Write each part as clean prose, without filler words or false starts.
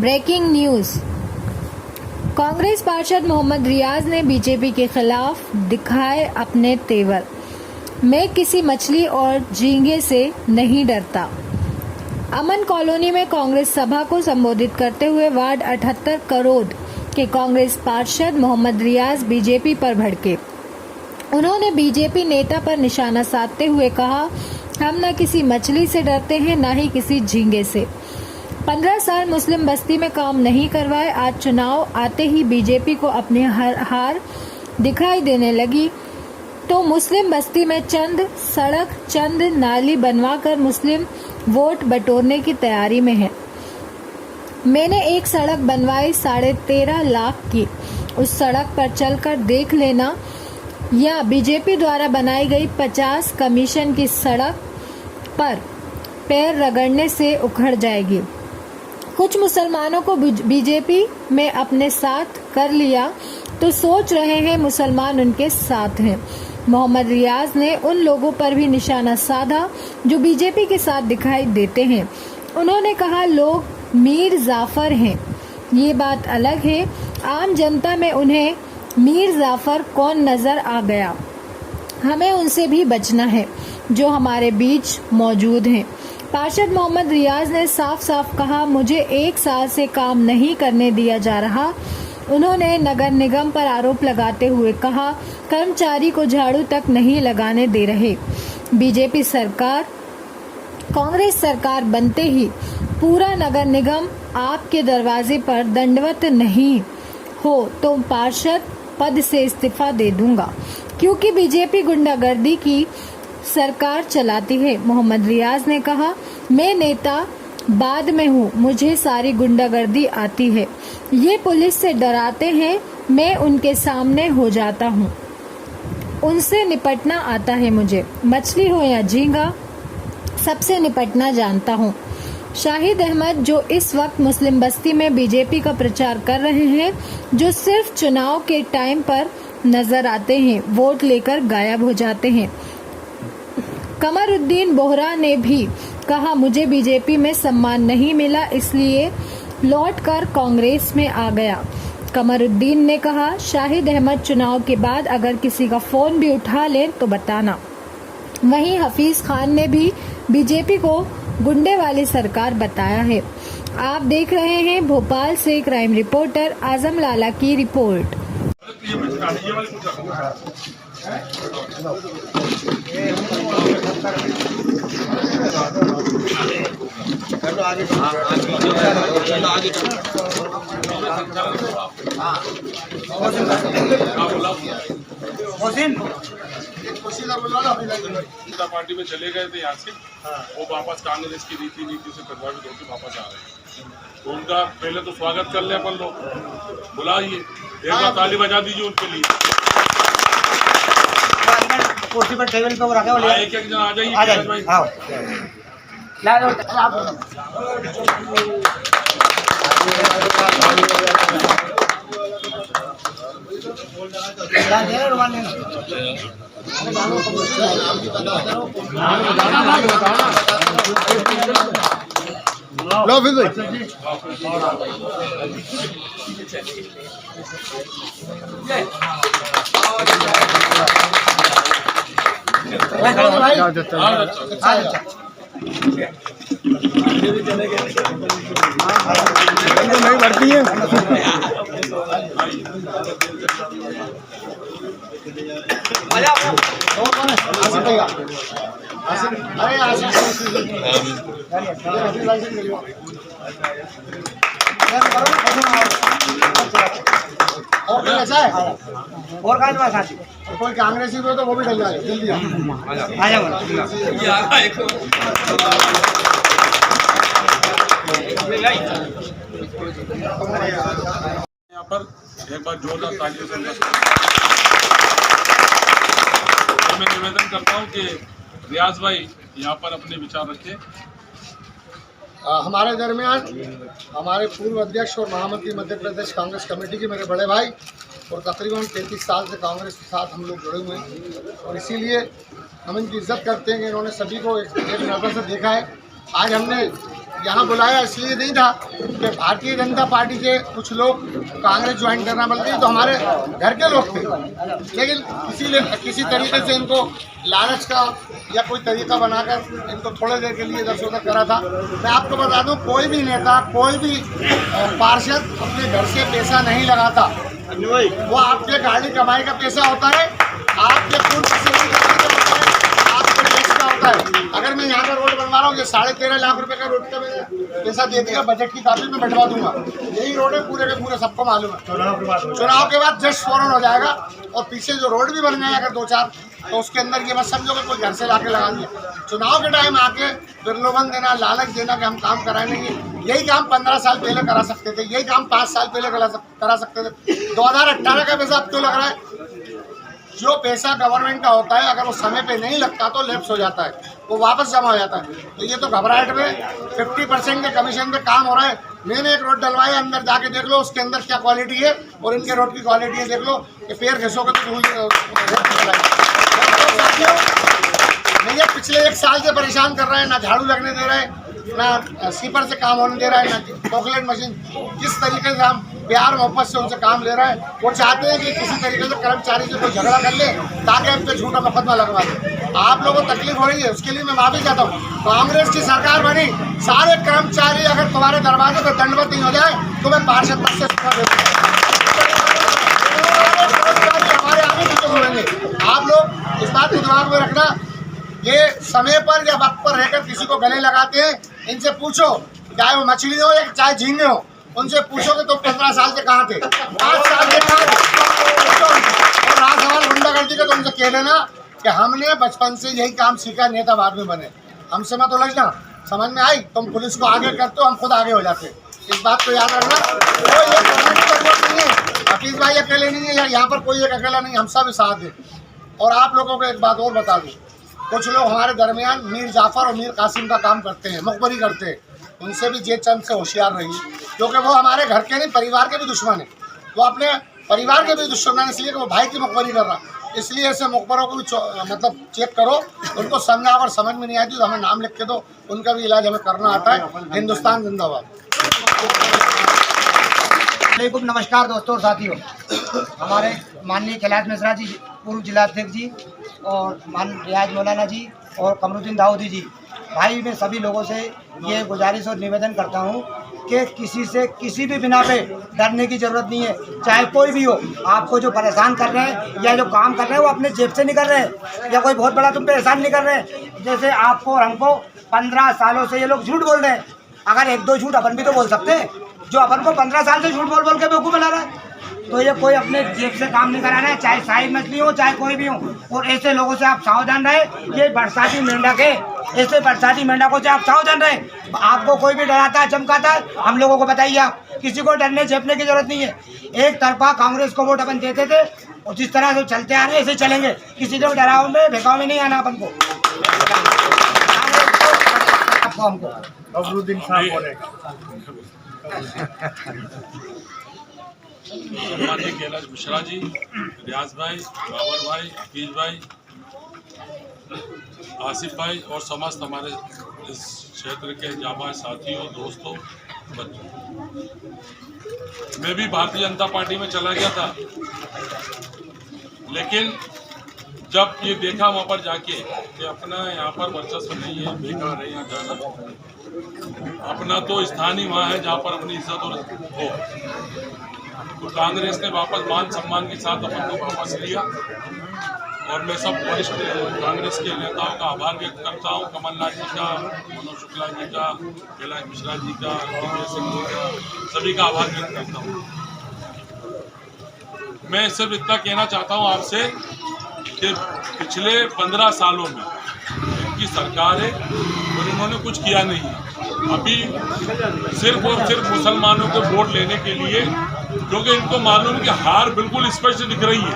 Breaking news. Congress पार्षद मोहम्मद रियाज ने BJP के खिलाफ दिखाए अपने तेवर। मैं किसी मछली और झींगे से नहीं डरता। अमन कॉलोनी में कांग्रेस सभा को संबोधित करते हुए वार्ड 78 करोड़ के कांग्रेस पार्षद मोहम्मद रियाज बीजेपी पर भड़के। उन्होंने बीजेपी नेता पर निशाना साधते हुए कहा, हम न किसी मछली से डरते हैं न ही किसी झींगे से। 15 साल मुस्लिम बस्ती में काम नहीं करवाए, आज चुनाव आते ही बीजेपी को अपनी हार दिखाई देने लगी तो मुस्लिम बस्ती में चंद सड़क चंद नाली बनवाकर मुस्लिम वोट बटोरने की तैयारी में है। मैंने एक सड़क बनवाई 13.5 लाख की, उस सड़क पर चलकर देख लेना, या बीजेपी द्वारा बनाई गई 50 कमीशन की सड़क पर पैर रगड़ने से उखड़ जाएगी। कुछ मुसलमानों को बीजेपी में अपने साथ कर लिया तो सोच रहे हैं मुसलमान उनके साथ हैं। मोहम्मद रियाज ने उन लोगों पर भी निशाना साधा जो बीजेपी के साथ दिखाई देते हैं। उन्होंने कहा, लोग मीर जाफर हैं, ये बात अलग है। आम जनता में उन्हें मीर जाफर कौन नजर आ गया। हमें उनसे भी बचना है जो हमारे बीच मौजूद हैं। पार्षद मोहम्मद रियाज ने साफ साफ कहा, मुझे 1 साल से काम नहीं करने दिया जा रहा। उन्होंने नगर निगम पर आरोप लगाते हुए कहा, कर्मचारी को झाड़ू तक नहीं लगाने दे रहे। बीजेपी सरकार कांग्रेस सरकार बनते ही पूरा नगर निगम आपके दरवाजे पर दंडवत नहीं हो तो पार्षद पद से इस्तीफा दे दूंगा, क्योंकि बीजेपी गुंडागर्दी की सरकार चलाती है। मोहम्मद रियाज ने कहा, मैं नेता बाद में हूँ, मुझे सारी गुंडागर्दी आती है। ये पुलिस से डराते हैं, मैं उनके सामने हो जाता हूँ, उनसे निपटना आता है मुझे। मछली हो या झींगा, सबसे निपटना जानता हूँ। शाहिद अहमद जो इस वक्त मुस्लिम बस्ती में बीजेपी का प्रचार कर रहे हैं, जो सिर्फ चुनाव के टाइम पर नजर आते हैं, वोट लेकर गायब हो जाते हैं। कमरुद्दीन बोहरा ने भी कहा, मुझे बीजेपी में सम्मान नहीं मिला, इसलिए लौटकर कांग्रेस में आ गया। कमरुद्दीन ने कहा, शाहिद अहमद चुनाव के बाद अगर किसी का फोन भी उठा ले तो बताना। वहीं हफीज खान ने भी बीजेपी को गुंडे वाली सरकार बताया है। आप देख रहे हैं भोपाल से क्राइम रिपोर्टर आजम लाला की रिपोर्ट। जनता पार्टी में चले गए थे यहाँ से, वो वापस कांग्रेस की नीति से प्रभावित होकर वापस आ रहे हैं। तो उनका पहले तो स्वागत कर ले अपन लोग, बुलाइए, एक बार ताली बजा दीजिए उनके लिए। कुर्सी पर टेबल पे रखा हुआ है, एक जन आ जाइए। आओ ला दो लो फिर नहीं बढ़ती है। और कहा कोई कांग्रेसी को तो वो भी डल जाए, जल्दी आ जाओ। यहाँ पर एक बार जोरदार तालियों से मैं निवेदन करता हूँ कि रियाज भाई यहाँ पर अपने विचार रखें। हमारे दरमियान हमारे पूर्व अध्यक्ष और महामंत्री मध्य प्रदेश कांग्रेस कमेटी के मेरे बड़े भाई और तकरीबन 33 साल से कांग्रेस के साथ हम लोग जुड़े हुए हैं और इसीलिए हम इनकी इज्जत करते हैं कि इन्होंने सभी को एक नज़र से देखा है। आज हमने यहाँ बुलाया इसलिए नहीं था कि भारतीय जनता पार्टी के कुछ लोग कांग्रेस ज्वाइन करना बोलते हैं, तो हमारे घर के लोग थे, लेकिन किसी तरीके से इनको लालच का या कोई तरीका बनाकर इनको थोड़ी देर के लिए इधर से उधर करा था। मैं आपको बता दूं, कोई भी नेता, कोई भी पार्षद अपने घर से पैसा नहीं लगाता। वो आपके गाड़ी कमाई का पैसा होता है, आपके खून पसीने का होता है, आपके टैक्स का होता है। अगर मैं यहाँ का रोड बनवा रहा हूँ, ये 13.5 लाख रुपए का रोड का मैंने पैसा दे दिया, बजट की कापी में बैठवा दूंगा। यही रोड है, पूरे के पूरे सबको मालूम है। चुनाव के बाद जस्ट फौरन हो जाएगा, और पीछे जो रोड भी बन गए अगर 2-4, तो उसके अंदर ये बस समझो कि कोई घर से लाके लगा दिया। चुनाव के टाइम आके प्रलोभन देना, लालच देना कि हम काम करा लेंगे, यही काम 15 साल पहले करा सकते थे, यही काम 5 साल पहले करा सकते थे। 2018 का पैसा अब क्यों लग रहा है? जो पैसा गवर्नमेंट का होता है, अगर वो समय पे नहीं लगता तो लैप्स हो जाता है, वो वापस जमा हो जाता है। तो ये तो घबराहट में 50% के कमीशन पे काम हो रहा है। मैंने एक रोड डलवाया, अंदर जाके देख लो उसके अंदर क्या क्वालिटी है, और इनके रोड की क्वालिटी है देख लो कि पैर घिसोगे तो मुझे पिछले 1 साल से परेशान कर रहे हैं, ना झाड़ू लगने दे रहे हैं, ना सीपर से काम होने दे रहा है, ना पॉकलेट मशीन। जिस तरीके से हम प्यार मोहब्बत से उनसे काम ले रहे हैं, वो चाहते हैं कि किसी तरीके से कर्मचारी से कोई झगड़ा कर ले ताकि हम पे झूठा मुकदमा लगवा दे। आप लोगों को तकलीफ हो रही है, उसके लिए मैं माफी चाहता हूँ। कांग्रेस की सरकार बनी, सारे कर्मचारी अगर तुम्हारे दरवाजे पर दंडवत नहीं हो जाए तो मैं पार्षद पद से इस्तीफा दे दूंगा। हमारे आगे पीछे बोलेंगे। आप लोग इस बात को दिमाग में रखना, ये समय पर या वक्त पर रहकर किसी को गले लगाते हैं। इनसे पूछो, चाहे वो मछली हो या चाहे झींगे हो, उनसे पूछोगे तो 15 साल से कहाँ थे, 5 साल के कहाँ थे। और रहा सवाल गुंडागर्दी का, तो उनसे कह देना कि हमने बचपन से यही काम सीखा, नेता बाद में बने। हमसे मत उलझना, समझ में आई? तुम पुलिस को आगे करते हो, हम खुद आगे हो जाते। इस बात को याद रखना। कोई एक करने की जरूरत नहीं है, हफीज भाई अकेले नहीं है, यहाँ पर कोई एक अकेला नहीं, हम सब साथ दें। और आप लोगों को एक बात और बता दूँ, कुछ लोग हमारे दरमियान मीर जाफर और मीर कासिम का काम करते हैं, मुखबरी करते हैं। उनसे भी जे चंद से होशियार रहिए, क्योंकि वो हमारे घर के नहीं, परिवार के भी दुश्मन है। वो अपने परिवार के भी दुश्मन है, इसलिए कि वो भाई की मुखबरी कर रहा। इसलिए ऐसे मुखबरों को भी मतलब चेक करो, उनको समझा, अगर समझ में नहीं आती तो हमें नाम लिख के दो, उनका भी इलाज हमें करना आता है। हिंदुस्तान जिंदाबाद। नमस्कार दोस्तों और साथियों, हमारे माननीय कैलाश मिश्रा जी, पूर्व जिलाध्यक्ष जी, और रियाज मौलाना जी और कमरुद्दीन दाऊदी जी, भाई मैं सभी लोगों से ये गुजारिश और निवेदन करता हूँ कि किसी से किसी भी बिना पे डरने की ज़रूरत नहीं है। चाहे कोई भी हो, आपको जो परेशान कर रहे हैं या जो काम कर रहे हैं वो अपने जेब से नहीं कर रहे हैं, या कोई बहुत बड़ा तुम पे एहसान नहीं कर रहे हैं। जैसे आपको और हमको 15 सालों से ये लोग झूठ बोल रहे हैं, अगर 1-2 झूठ अपन भी तो बोल सकते हैं। जो अपन को 15 साल से झूठ बोल बोल के बेवकूफ़ बना रहा है, तो ये कोई अपने जेब से काम नहीं कराना है, चाहे साहिब मछली हो चाहे कोई भी हो। और ऐसे लोगों से आप सावधान रहे, ये बरसाती मेंढक है, ऐसे बरसाती मेंढकों से आप सावधान रहे। आपको कोई भी डराता है, चमकाता है, हम लोगों को बताइए। आप किसी को डरने झेपने की जरूरत नहीं है। एक तरफा कांग्रेस को वोट अपन देते थे, और जिस तरह से चलते आ रहे हैं ऐसे चलेंगे। किसी को डराव में भेकाव में नहीं आना अपन को। हमको कमरुद्दीन साहब बोलेगा। माननीय कैलाश मिश्रा जी, रियाज भाई, बाबर भाई, हफीज भाई, आसिफ भाई और समस्त हमारे इस क्षेत्र के जाबाज साथियों, दोस्तों, बच्चों, मैं भी भारतीय जनता पार्टी में चला गया था, लेकिन जब ये देखा वहाँ पर जाके कि अपना यहाँ पर वर्चस्व नहीं है, बेकार है यहाँ जाना, अपना तो स्थान ही वहाँ है जहाँ पर अपनी इज्जत हो, तो कांग्रेस ने वापस मान सम्मान के साथ अपन को वापस लिया। और मैं सब वरिष्ठ कांग्रेस के नेताओं का आभार व्यक्त करता हूँ, कमलनाथ जी का, मनोज शुक्ला जी का, कैलाश मिश्रा जी का, दिग्विजय सिंह जी का, सभी का आभार व्यक्त करता हूँ। मैं सिर्फ इतना कहना चाहता हूँ आपसे कि पिछले 15 सालों में इनकी सरकार है और इन्होंने कुछ किया नहीं है। अभी सिर्फ और सिर्फ मुसलमानों को वोट लेने के लिए, क्योंकि इनको मालूम है कि हार बिल्कुल स्पष्ट दिख रही है,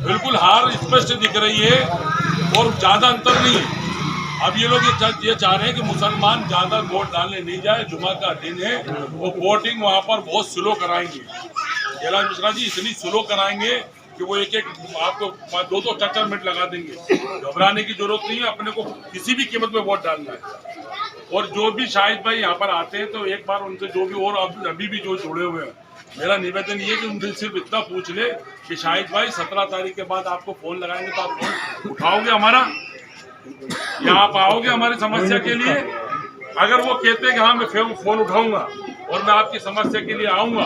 बिल्कुल हार स्पष्ट दिख रही है और ज़्यादा अंतर नहीं है। अब ये लोग ये चाह रहे हैं कि मुसलमान ज़्यादा वोट डालने नहीं जाए, जुमा का दिन है, वो वोटिंग वहाँ पर बहुत स्लो कराएंगे। कैलाश मिश्रा जी इतनी स्लो कराएंगे कि वो एक आपको 2-2 4-4 मिनट लगा देंगे। घबराने की जरूरत नहीं है, अपने को किसी भी कीमत में वोट डालना है। और जो भी शाहिद भाई यहाँ पर आते हैं तो एक बार उनसे जो भी और अभी भी जो जुड़े हुए हैं, मेरा निवेदन ये है कि उनसे सिर्फ इतना पूछ ले कि शाहिद भाई 17 तारीख के बाद आपको फोन लगाएंगे तो आप फोन उठाओगे हमारा, या आप आओगे हमारी समस्या के लिए? अगर वो कहते हैं कि हाँ मैं फोन उठाऊंगा और मैं आपकी समस्या के लिए आऊंगा,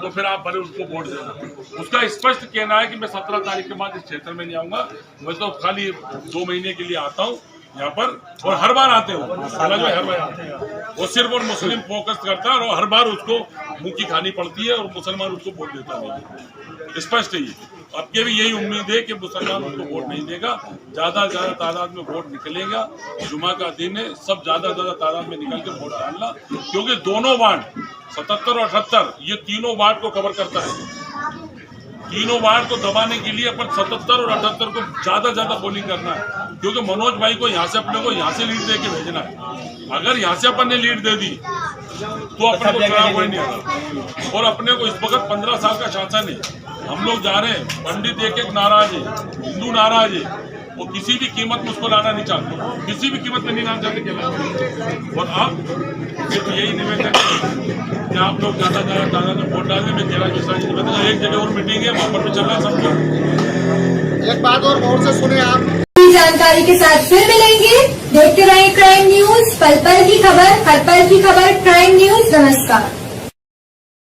तो फिर आप भले उसको वोट देना। उसका स्पष्ट कहना है कि मैं 17 तारीख के बाद इस क्षेत्र में नहीं आऊंगा, मैं तो खाली 2 महीने के लिए आता हूँ यहाँ पर, और हर बार आते हो हर बार आते हैं। वो सिर्फ और मुस्लिम फोकस करता है और हर बार उसको मुंह की खानी पड़ती है और मुसलमान उसको वोट देता नहीं। स्पष्ट है ये। अब के भी यही उम्मीद है कि मुसलमान उसको वोट नहीं देगा, ज्यादा से ज्यादा तादाद में वोट निकलेगा। जुमा का दिन है, सब ज्यादा तादाद में निकल के वोट डालना, क्योंकि दोनों वार्ड 77 और 78 ये तीनों वार्ड को कवर करता है। तीनों वार्ड को दबाने के लिए अपन 77 और 78 को ज्यादा पोलिंग करना है, क्योंकि मनोज भाई को यहाँ से अपने को यहाँ से लीड दे के भेजना है। अगर यहाँ से अपन ने लीड दे दी तो अपने को खराब कोई नहीं आएगा। और अपने को इस वक्त 15 साल का शासन है, हम लोग जा रहे हैं, पंडित एक नाराज है, हिंदू नाराज है, वो किसी भी कीमत में उसको लाना नहीं चाहते, किसी भी कीमत में नहीं लाना चाहते। और अब सिर्फ यही निवेदन है कि आप लोग ज्यादा में वोट डालने में कैलाश मिश्रा जी निवेदन, एक जगह और मीटिंग है वहां पर भी चल रहा है सबका। एक बात और गौर से सुने आप, जानकारी के साथ फिर मिलेंगे। देखते रहें क्राइम न्यूज, पल पल की खबर, हर पल की खबर। क्राइम न्यूज, नमस्कार।